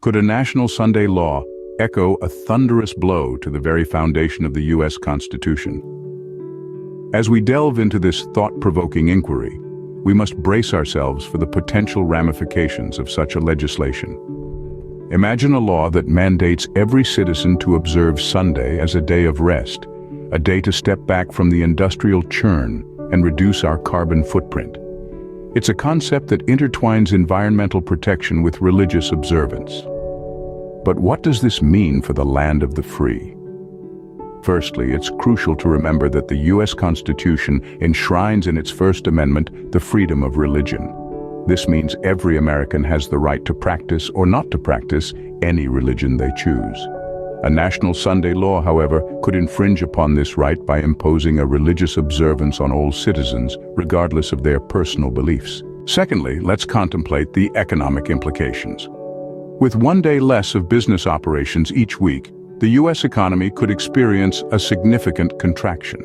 Could a national Sunday law echo a thunderous blow to the very foundation of the U.S. Constitution? As we delve into this thought-provoking inquiry, we must brace ourselves for the potential ramifications of such a legislation. Imagine a law that mandates every citizen to observe Sunday as a day of rest, a day to step back from the industrial churn and reduce our carbon footprint. It's a concept that intertwines environmental protection with religious observance. But what does this mean for the land of the free? Firstly, it's crucial to remember that the U.S. Constitution enshrines in its First Amendment the freedom of religion. This means every American has the right to practice or not to practice any religion they choose. A national Sunday law, however, could infringe upon this right by imposing a religious observance on all citizens, regardless of their personal beliefs. Secondly, let's contemplate the economic implications. With one day less of business operations each week, the U.S. economy could experience a significant contraction.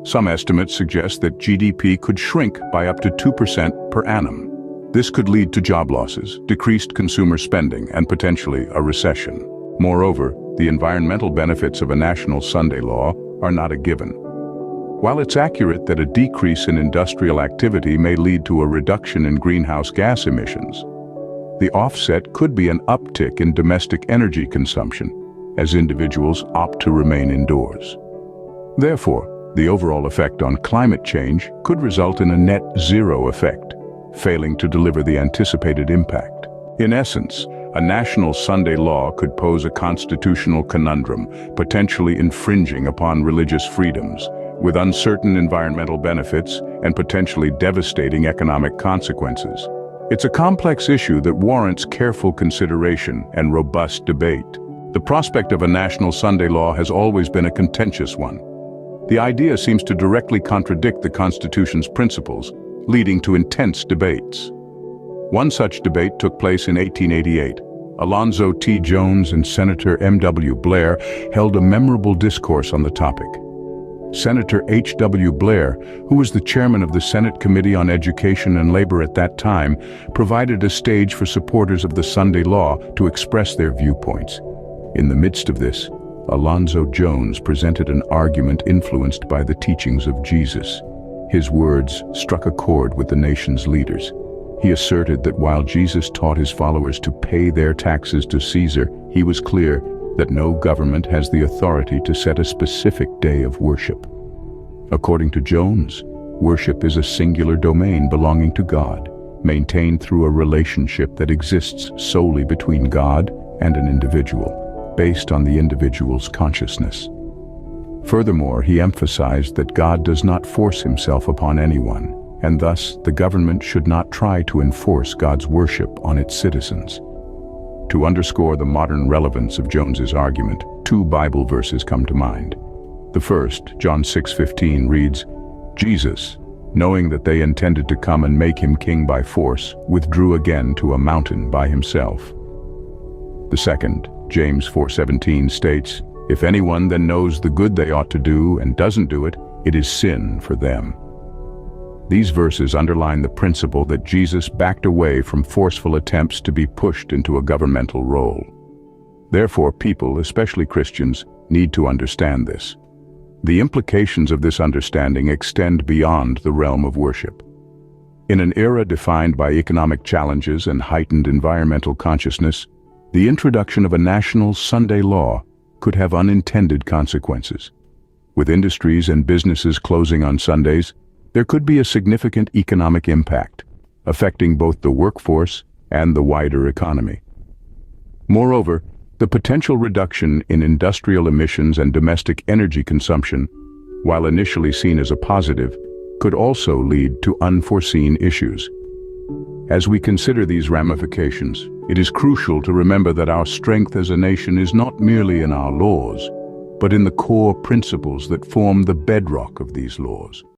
Some estimates suggest that GDP could shrink by up to 2% per annum. This could lead to job losses, decreased consumer spending, and potentially a recession. Moreover, the environmental benefits of a national Sunday law are not a given. While it's accurate that a decrease in industrial activity may lead to a reduction in greenhouse gas emissions, the offset could be an uptick in domestic energy consumption, as individuals opt to remain indoors. Therefore, the overall effect on climate change could result in a net zero effect, failing to deliver the anticipated impact. In essence, a national Sunday law could pose a constitutional conundrum, potentially infringing upon religious freedoms, with uncertain environmental benefits and potentially devastating economic consequences. It's a complex issue that warrants careful consideration and robust debate. The prospect of a national Sunday law has always been a contentious one. The idea seems to directly contradict the Constitution's principles, leading to intense debates. One such debate took place in 1888. Alonzo T. Jones and Senator M.W. Blair held a memorable discourse on the topic. Senator H.W. Blair, who was the chairman of the Senate Committee on Education and Labor at that time, provided a stage for supporters of the Sunday law to express their viewpoints. In the midst of this, Alonzo Jones presented an argument influenced by the teachings of Jesus. His words struck a chord with the nation's leaders. He asserted that while Jesus taught his followers to pay their taxes to Caesar, he was clear that no government has the authority to set a specific day of worship. According to Jones, worship is a singular domain belonging to God, maintained through a relationship that exists solely between God and an individual, based on the individual's consciousness. Furthermore, he emphasized that God does not force himself upon anyone, and thus the government should not try to enforce God's worship on its citizens. To underscore the modern relevance of Jones's argument, two Bible verses come to mind. The first, John 6:15, reads, "Jesus, knowing that they intended to come and make him king by force, withdrew again to a mountain by himself." The second, James 4:17, states, "If anyone then knows the good they ought to do and doesn't do it, it is sin for them." These verses underline the principle that Jesus backed away from forceful attempts to be pushed into a governmental role. Therefore, people, especially Christians, need to understand this. The implications of this understanding extend beyond the realm of worship. In an era defined by economic challenges and heightened environmental consciousness, the introduction of a national Sunday law could have unintended consequences. With industries and businesses closing on Sundays, there could be a significant economic impact, affecting both the workforce and the wider economy. Moreover, the potential reduction in industrial emissions and domestic energy consumption, while initially seen as a positive, could also lead to unforeseen issues. As we consider these ramifications, it is crucial to remember that our strength as a nation is not merely in our laws, but in the core principles that form the bedrock of these laws.